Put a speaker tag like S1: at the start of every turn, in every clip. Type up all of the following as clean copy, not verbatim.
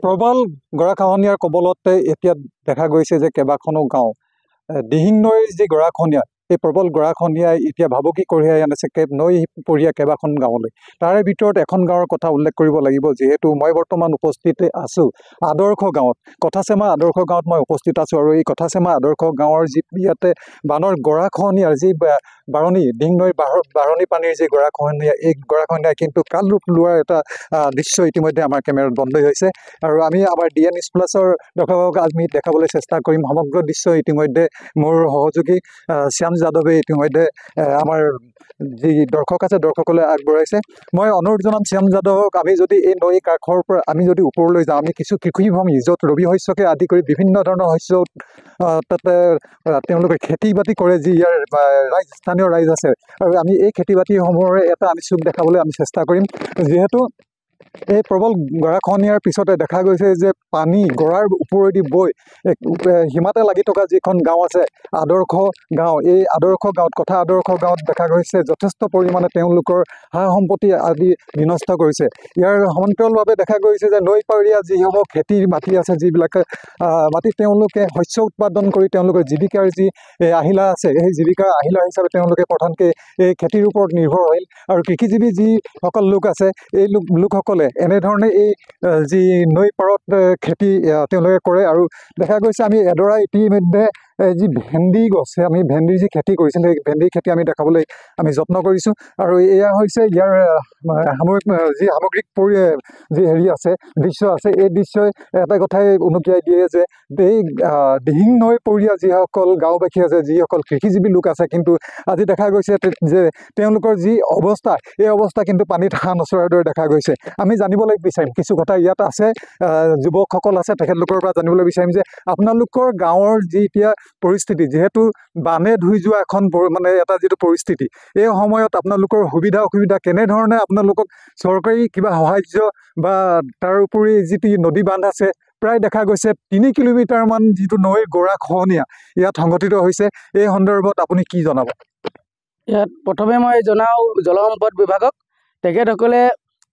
S1: প্ৰবল গৰাখহনীয়াৰ কবলতে এতিয়া দেখা গৈছে যে কেইবাখনো গাঁও দিহিং নৈৰ যি গৰাখহনীয়া এই প্ৰবল গৰাখহনীয়াই এতিয়া ভাবুকি কঢ়িয়াই আনিছে নৈ পৰীয়া কেইবাখন গাঁৱলৈ। তাৰে ভিতৰত এখন গাঁৱৰ কথা উল্লেখ কৰিব লাগিব, যিহেতু মই বৰ্তমান উপস্থিত আছোঁ আদৰ্শ গাঁৱত। কথাচেমা আদৰ্শ গাঁৱত মই উপস্থিত আছোঁ আৰু এই কথাচেমা আদৰ্শ গাঁৱৰ যি ইয়াতে বানৰ গৰাখহনীয়াৰ যি বাৰণী দিহিং নৈৰ বাৰণী পানীৰ যি গৰাখহনীয়া, এই গৰাখহনীয়াই কিন্তু কাল ৰূপ লোৱাৰ এটা দৃশ্য ইতিমধ্যে আমাৰ কেমেৰাত বন্ধ হৈছে আৰু আমি আমাৰ DN News Plus-ৰ দৰ্শকক আমি দেখাবলৈ চেষ্টা কৰিম। সমগ্ৰ দৃশ্য ইতিমধ্যে মোৰ সহযোগী শ্যাম যাদৱে ইতিমধ্যে আমাৰ যি দৰ্শক আছে দৰ্শকলৈ আগবঢ়াইছে। মই অনুৰোধ জনাম শ্যাম যাদৱক, আমি যদি এই নৈ কাষৰ পৰা আমি যদি ওপৰলৈ যাওঁ, আমি কিছু কৃষিভূমি য'ত ৰবি শস্যকে আদি কৰি বিভিন্ন ধৰণৰ শস্য তাতে তেওঁলোকে খেতি বাতি কৰে, যি ইয়াৰ স্থানীয় ৰাইজ আছে, আৰু আমি এই খেতি বাতিসমূহৰে এটা আমি চুক দেখাবলৈ আমি চেষ্টা কৰিম। যিহেতু এই প্ৰবল গৰাখহনীয়াৰ পিছতে দেখা গৈছে যে পানী গৰাৰ ওপৰেদি বৈ সীমাতে লাগি থকা যিখন গাঁও আছে আদৰ্শ গাঁও, এই আদৰ্শ গাঁৱত আদৰ্শ গাঁৱত দেখা গৈছে যথেষ্ট পৰিমাণে তেওঁলোকৰ সা সম্পত্তি আদি বিনষ্ট কৰিছে। ইয়াৰ সমান্তৰালভাৱে দেখা গৈছে যে নৈ পাৰীয়া যিসমূহ খেতিৰ মাটি আছে, যিবিলাক মাটিত তেওঁলোকে শস্য উৎপাদন কৰি তেওঁলোকৰ জীৱিকাৰ যি আহিলা আছে, সেই জীৱিকাৰ আহিলা হিচাপে তেওঁলোকে প্ৰধানকৈ এই খেতিৰ ওপৰত নিৰ্ভৰশীল। আৰু কৃষিজীৱী যিসকল লোক আছে, এই লোকসকলে এনেধৰণে এই যি নৈ পাৰত খেতি তেওঁলোকে কৰে। আৰু দেখা গৈছে আমি এডৰা ইতিমধ্যে যি ভেন্দি গছে, আমি ভেন্দিৰ যি খেতি কৰিছিলোঁ সেই ভেন্দিৰ খেতি আমি দেখাবলৈ আমি যত্ন কৰিছোঁ। আৰু এয়া হৈছে ইয়াৰ সামগ্ৰিক যি হেৰি আছে দৃশ্য আছে, এই দৃশ্যই এটা কথাই উনুকিয়াই দিয়ে যে এই দিহিং নৈ পৰীয়া যিসকল গাঁওবাসী আছে, যিসকল কৃষিজীৱী লোক আছে, কিন্তু আজি দেখা গৈছে যে তেওঁলোকৰ যি অৱস্থা, এই অৱস্থা কিন্তু পানীত হাঁহ নচৰাৰ দৰে দেখা গৈছে। আমি জানিবলৈ বিচাৰিম কিছু কথা ইয়াত আছে, যুৱকসকল আছে, তেখেতলোকৰ পৰা জানিবলৈ বিচাৰিম যে আপোনালোকৰ গাঁৱৰ যি এতিয়া পৰিস্থিতি, যিহেতু বানে ধুই যোৱা এখন মানে এটা যিটো পৰিস্থিতি, এই সময়ত আপোনালোকৰ সুবিধা অসুবিধা কেনেধৰণে, আপোনালোকক চৰকাৰী কিবা সাহাৰ্য বা তাৰ উপৰি যিটো নদী বান্ধ আছে, প্ৰায় দেখা গৈছে 3 কিলোমিটাৰমান যিটো নৈৰ গৰাখহনীয়া ইয়াত সংঘটিত হৈছে, এই সন্দৰ্ভত আপুনি কি জনাব?
S2: ইয়াত প্ৰথমে মই জনাওঁ জলসম্পদ বিভাগক, তেখেতসকলে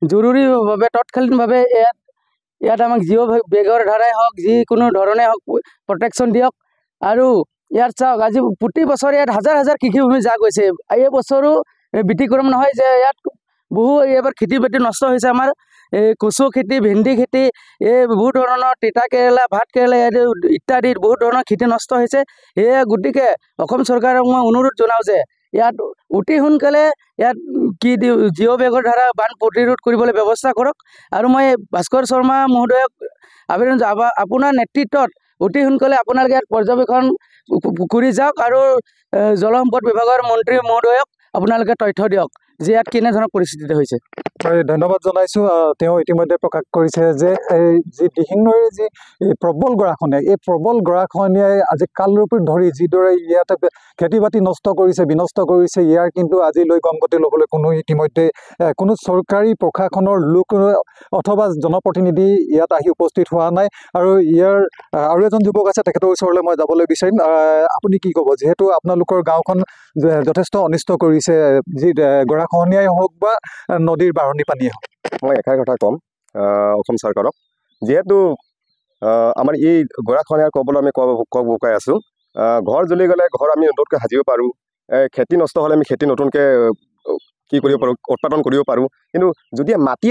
S2: জৰুৰীভাৱে তৎকালীনভাৱে ইয়াত আমাক জিঅ' বেগৰ দ্বাৰাই হওক, যিকোনো ধৰণে হওক প্ৰটেকশ্যন দিয়ক। আৰু ইয়াত চাওক, আজি প্ৰতি বছৰে ইয়াত হাজাৰ হাজাৰ কৃষিভূমি যা গৈছে, এই বছৰো ব্যতিক্ৰম নহয় যে ইয়াত বহু এইবাৰ খেতি বাতি নষ্ট হৈছে। আমাৰ এই কচু খেতি, ভেন্দি খেতি, এই বহুত ধৰণৰ তিতা কেৰেলা, ভাত কেৰেলা ইত্যাদি বহুত ধৰণৰ খেতি নষ্ট হৈছে। সেয়ে গতিকে অসম চৰকাৰক মই অনুৰোধ জনাওঁ যে ইয়াত অতি সোনকালে ইয়াত জিঅ' বেগৰ দ্বাৰা বান প্ৰতিৰোধ কৰিবলৈ ব্যৱস্থা কৰক। আৰু মই ভাস্কৰ শৰ্মা মহোদয়ক আবেদন আপোনাৰ নেতৃত্বত অতি সোনকালে আপোনালোকে ইয়াত পৰ্যবেক্ষণ কৰি যাওক আৰু জলসম্পদ বিভাগৰ মন্ত্ৰী মহোদয়ক আপোনালোকে তথ্য দিয়ক যে ইয়াত কেনেধৰণৰ পৰিস্থিতি হৈছে।
S1: ধন্যবাদ জনাইছোঁ। তেওঁ ইতিমধ্যে প্ৰকাশ কৰিছে যে এই যি দিহিং নৈৰ যি প্ৰবল গৰাখহনীয়া, এই প্ৰবল গৰাখহনীয়াই আজি কালৰূপ ধৰি যিদৰে ইয়াতে খেতি বাতি নষ্ট কৰিছে, বিনষ্ট কৰিছে, ইয়াৰ কিন্তু আজিলৈ গমগতি ল'বলৈ ইতিমধ্যে কোনো চৰকাৰী প্ৰশাসনৰ লোক অথবা জনপ্ৰতিনিধি ইয়াত আহি উপস্থিত হোৱা নাই। আৰু ইয়াৰ আৰু এজন যুৱক আছে, তেখেতৰ ওচৰলৈ মই যাবলৈ বিচাৰিম। আপুনি কি ক'ব, যিহেতু আপোনালোকৰ গাঁওখন যথেষ্ট অনিষ্ট কৰিছে যি গৰাখহনীয়াই হওক বা নদীৰ বাৰণী পানীয়ে হওক?
S3: মই এষাৰ কথা ক'ম অসম চৰকাৰক, যিহেতু আমাৰ এই গৰাখহনীয়াৰ কবলত আমি ভোকাই আছোঁ। ঘৰ জ্বলি গ'লে ঘৰ আমি নতুনকৈ সাজিব পাৰোঁ, খেতি নষ্ট হ'লে আমি খেতি নতুনকৈ কি কৰিব পাৰোঁ, উৎপাদন কৰিব পাৰোঁ। কিন্তু যদি মাটি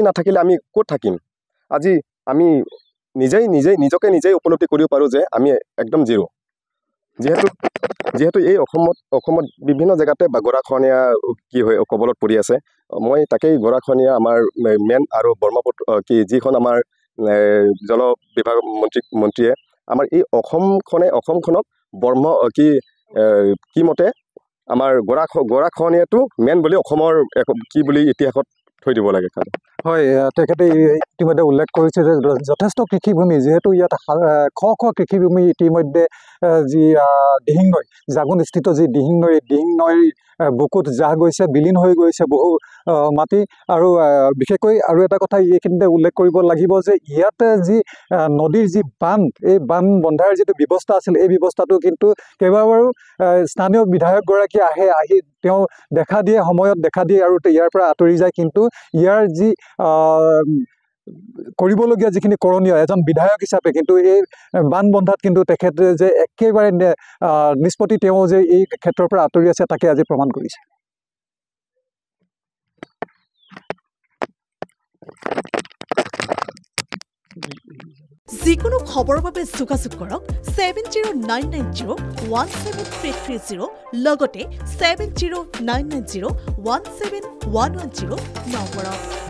S3: নাথাকিলে আমি ক'ত থাকিম? আজি আমি নিজকে নিজেই উপলব্ধি কৰিব পাৰোঁ যে আমি একদম জিৰ'। যিহেতু এই অসমত বিভিন্ন জেগাতে গৰাখহনীয়া কবলত পৰি আছে। মই তাকেই গৰাখহনীয়া আমাৰ মেইন আৰু ব্ৰহ্মপুত্ৰ যিখন আমাৰ জল বিভাগ মন্ত্ৰীয়ে আমাৰ এই অসমখনক কি মতে আমাৰ গৰাখহনীয়াটো মেইন বুলি অসমৰ কি বুলি ইতিহাসত থৈ দিব লাগে।
S1: হয়, তেখেতে ইতিমধ্যে উল্লেখ কৰিছে যে যথেষ্ট কৃষিভূমি, যিহেতু ইয়াত শ কৃষিভূমি ইতিমধ্যে যি দিহিং নৈ জাগুনস্থিত যি দিহিং নৈৰ বুকুত জাহ গৈছে, বিলীন হৈ গৈছে বহু মাটি। আৰু বিশেষকৈ আৰু এটা কথা এইখিনিতে উল্লেখ কৰিব লাগিব যে ইয়াতে যি নদীৰ যি বান্ধ, এই বান্ধ বন্ধাৰ যিটো ব্যৱস্থা আছিল, এই ব্যৱস্থাটো কিন্তু কেইবাবাৰো স্থানীয় বিধায়কগৰাকী আহি তেওঁ সময়ত দেখা দিয়ে আৰু ইয়াৰ পৰা আঁতৰি যায়। কিন্তু ইয়াৰ যি কৰিবলগীয়া যিখিনি কৰণীয় এজন বিধায়ক হিচাপে কিন্তু এই বান বন্ধাত কিন্তু তেখেতে যে একেবাৰে নিষ্পত্তি তেওঁ যে এই ক্ষেত্ৰৰ পৰা আঁতৰি আছে তাকে আজি প্ৰমাণ কৰিছে।
S4: যিকোনো খবৰৰ বাবে যোগাযোগ কৰক 7099017330 লগতে 7099017110 নম্বৰত।